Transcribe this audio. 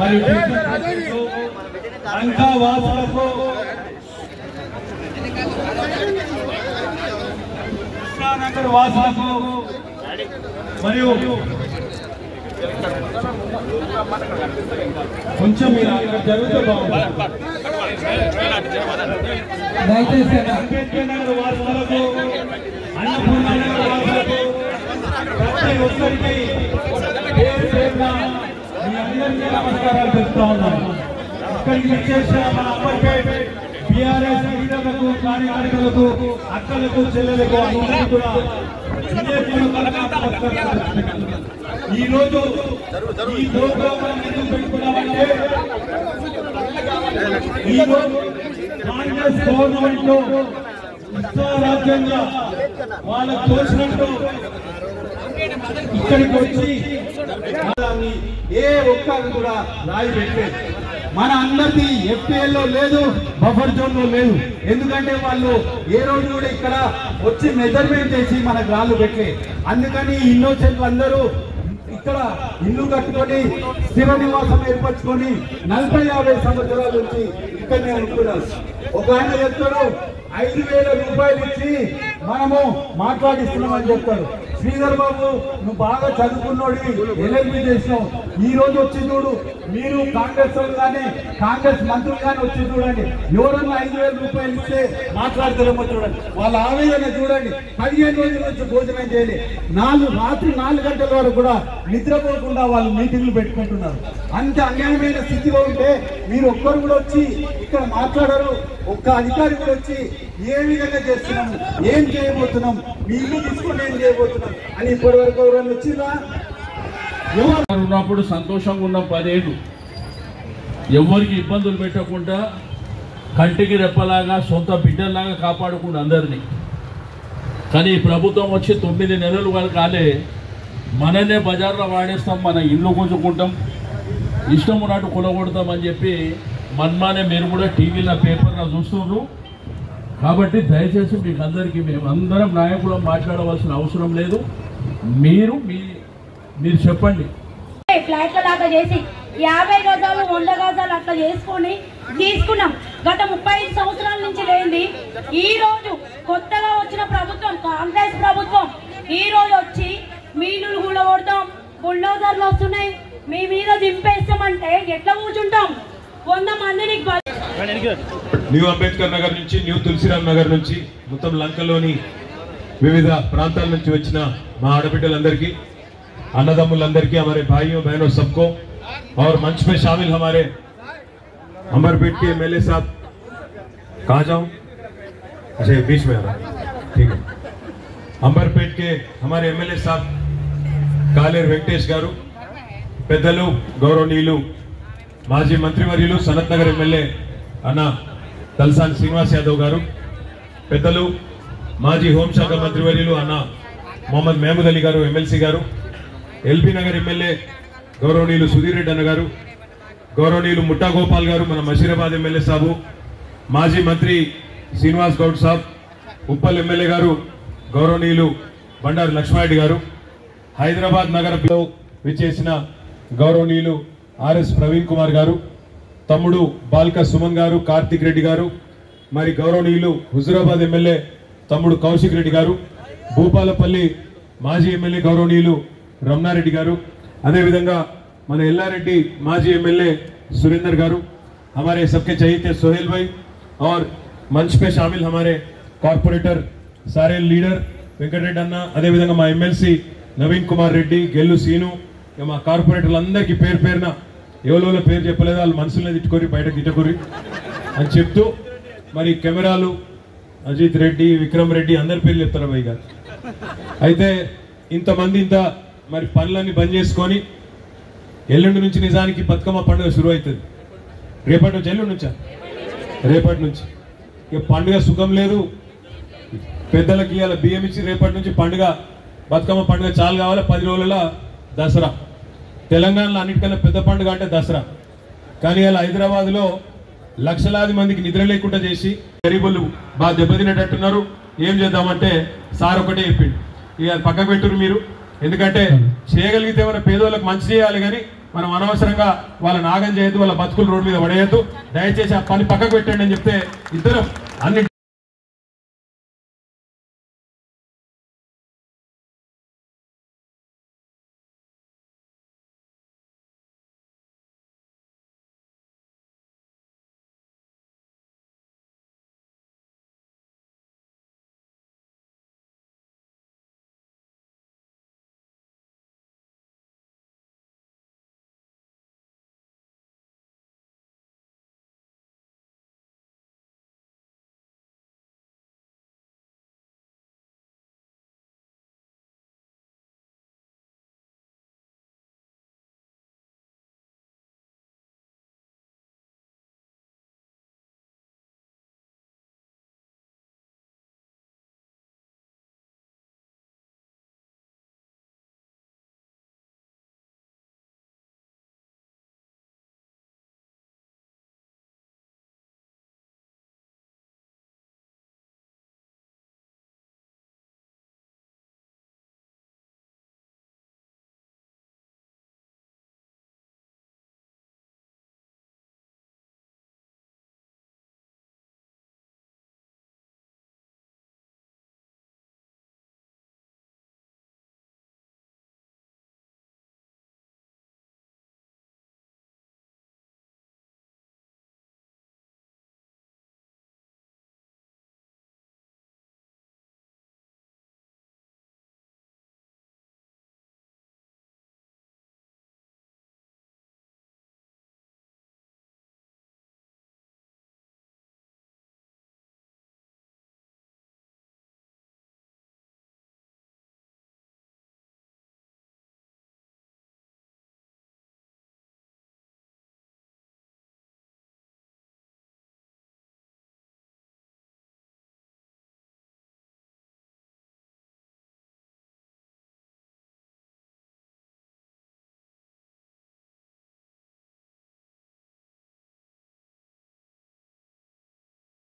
మరియు లంకా వాసులకు కృష్ణానగర్ వాసులకు మరియు కొంచెం మీరు అక్కడ జరిగితే బాగుంటుంది. దయచేసి అంబేద్కర్ నగర్ వాసులకు అన్నపూర్ణ నగర్ వాసులకు ప్రతి ఒక్కరికి పేరు పేరున మీ అందరికీ నమస్కారాలు చెప్తా ఉన్నాను. ఇక్కడికి వచ్చేసిన మన అంబర్పేట్ టీఆర్ఎస్ లీడర్లకు కార్యకర్తలకు అక్కలకు చెల్లెలకు అందరికీ కూడా ఈ రోజు ఈ ప్రోగ్రాం ఎందుకు పెట్టుకున్నామంటే ఈ రోజు కాంగ్రెస్ గవర్నమెంట్ లో రాజ్యంగా వాళ్ళకు తోచినట్టు ఇక్కడికి వచ్చి ఏ ఒక్కరు కూడా రాయి పెట్టలేదు. మన అందరిది FPL లో లేదు, బఫర్ జోన్ లో లేదు. ఎందుకంటే వాళ్ళు ఏ రోజు కూడా ఇక్కడ వచ్చి మెజర్మెంట్ చేసి మనకు రాళ్ళు పెట్టలే. అందుకని ఇన్నోసెంట్లు అందరూ ఇక్కడ ఇల్లు కట్టుకొని స్థిర నివాసం ఏర్పరచుకొని 40-50 సంవత్సరాల నుంచి ఇక్కడనే అనుకున్నారు. ఒక ఆయన చెప్తాడు 5,000 రూపాయలు ఇచ్చి మనము మాట్లాడిస్తున్నామని చెప్తారు. శ్రీధర్ బాబు నువ్వు బాగా చదువుకున్నోడి LLB చేసినావు, ఈ రోజు వచ్చి చూడు, మీరు కాంగ్రెస్ వాళ్ళు కానీ కాంగ్రెస్ మంత్రులు కానీ వచ్చి చూడండి, ఎవరన్నా 5,000 రూపాయలు ఇస్తే మాట్లాడతారేమో చూడండి. వాళ్ళ ఆవేదన చూడండి. 15 రోజుల నుంచి భోజనం చేయలే, రాత్రి 4 గంటల వరకు కూడా నిద్రపోకుండా వాళ్ళు మీటింగ్లు పెట్టుకుంటున్నారు. అంత అన్యాయమైన స్థితిలో ఉంటే మీరు ఒక్కరు కూడా వచ్చి ఇక్కడ మాట్లాడరు. ఒక్క అధికారి కూడా వచ్చి ఏ విధంగా చేస్తున్నాము, ఏం చేయబోతున్నాం, మీ ఇల్లు తీసుకొని ఏం చేయబోతున్నాం అని ఇప్పటి వరకు ఎవరైనా వచ్చిందా? ఉన్నప్పుడు సంతోషంగా ఉన్న 10 ఏళ్ళు ఎవరికి ఇబ్బందులు పెట్టకుండా కంటికి రెప్పలాగా సొంత బిడ్డల్లాగా కాపాడుకున్న అందరినీ. కానీ ప్రభుత్వం వచ్చి 9 నెలలు కాలే మననే బజార్లో వాడేస్తాం, మన ఇల్లు గుంజుకుంటాం, ఇష్టం ఉన్నట్టు కొలగొడతామని చెప్పి మన్మానే మీరు కూడా టీవీలో పేపర్లో చూస్తున్నారు. కాబట్టి దయచేసి మీకు అందరికీ మేమందరం నాయకులు మాట్లాడవలసిన అవసరం లేదు. మీరు చెప్పండి. ఫ్లాట్ల లాగా చేసి 50 గజాలు 100 గజాలు అట్లా చేసుకొని తీసుకున్నాం. గత 35 సంవత్సరాల నుంచి లేనిది ఈ రోజు కొత్తగా వచ్చిన ప్రభుత్వం కాంగ్రెస్ ప్రభుత్వం ఈ రోజు వచ్చి మీనులు కూడా కొడతాం, బుల్డోజర్లు వస్తున్నాయి, మీ మీద దింపేస్తామంటే ఎట్లా కూర్చుంటాం? 100 మందిని న్యూ అంబేద్కర్ నగర్ నుంచి, న్యూ తులసిరామ్ నగర్ నుంచి, మొత్తం లంకలోని వివిధ ప్రాంతాల నుంచి వచ్చిన మా ఆడబిడ్డలందరికీ, अन्नदम्मुलंदरिकी, हमारे भाइयों बहनों सबको, और मंच में शामिल हमारे अंबरपेट के MLA साहब, कहाँ जाऊं? अच्छा बीच में आ रहा, ठीक है। अंबरपेट के हमारे MLA साहब कालेर वेंकटेश गारू, पेदलू गौरवनीलू माजी मंत्रिवर्युलु सनत नगर MLA अन्न तलसानी श्रीनिवास यादव गारू, पेदलू माजी होमशाఖ मंत्रिवर्युलु अन्न मोहम्मद महमूद अली गारू MLC गारू, LB नगर MLA गौरवनीलु सुधीर रेड्डी अन्न गारू, गौरवनीलु मुट्टा गोपाल गारू मन मशीराबाद MLA साहब, माजी मंत्री श्रीनिवास गौड साहब, उप्पल MLA गारू गौरवनीलु बंडारू लक्ष्मारेड्डी गारू, हैदराबाद नगर विचेసిన गौरवनीलु RS प्रवीण कुमार गारू, तम्मुडु बाल्का सुमन गारू, कार्तिक रेड्डी गारू, मरी गौरवनीलु हुजूराबाद MLA तम्मुडु कौशिक रेड्डी गारू, भूपालपल्ली माजी MLA गौरवनीलु रमणारेड्डी गारू, अदे विधंगा मन एल्लारेड्डी माजी MLA सुरेंद्र गारू, हमारे सबके चहेते सोहेल भाई, और मंच पे शामिल हमारे कॉर्पोरेटर सारे लीडर वेंकट रेड्डी अन्ना, अदे विधंगा मा MLC नवीन कुमार रेड्डी, गेल्लू सीनु, మా కార్పొరేటర్లందరికీ పేరు పేరున ఎవరో పేరు చెప్పలేదు, వాళ్ళు మనసులో తిట్టుకోరి బయట తిట్టుకోరి అని చెప్తూ, మరి కెమెరాలు అజిత్ రెడ్డి, విక్రమ్ రెడ్డి అందరి పేర్లు చెప్తారు భయ్ గారు. అయితే ఇంతమంది ఇంత మరి పనులన్నీ బంద్ చేసుకొని ఎల్లుండి నుంచి నిజానికి బతుకమ్మ పండుగ శురు అవుతుంది. రేపటి నుంచి, ఎల్లుండి నుంచా? రేపటి నుంచి. ఇక పండుగ సుఖం లేదు, పెద్దలకి ఇవాళ బియ్యం ఇచ్చి రేపటి నుంచి పండుగ, బతుకమ్మ పండుగ చాలు కావాలి. 10 రోజుల దసరా, తెలంగాణలో అన్నిటికన్నా పెద్ద పండుగ అంటే దసరా. కానీ ఇలా హైదరాబాద్లో లక్షలాది మందికి నిద్ర లేకుండా చేసి గరీబులు బాగా దెబ్బతినేటట్టున్నారు. ఏం చేద్దామంటే సార్ ఒకటే చెప్పిండు, ఇక పక్కకు పెట్టురు మీరు, ఎందుకంటే చేయగలిగితే మన పేదోళ్ళకి మంచి చేయాలి, కానీ మనం అనవసరంగా వాళ్ళ నాగం చేయొద్దు, వాళ్ళ బతుకులు రోడ్డు మీద పడేయద్దు. దయచేసి ఆ పని పక్కకు పెట్టండి అని చెప్తే ఇద్దరం అన్ని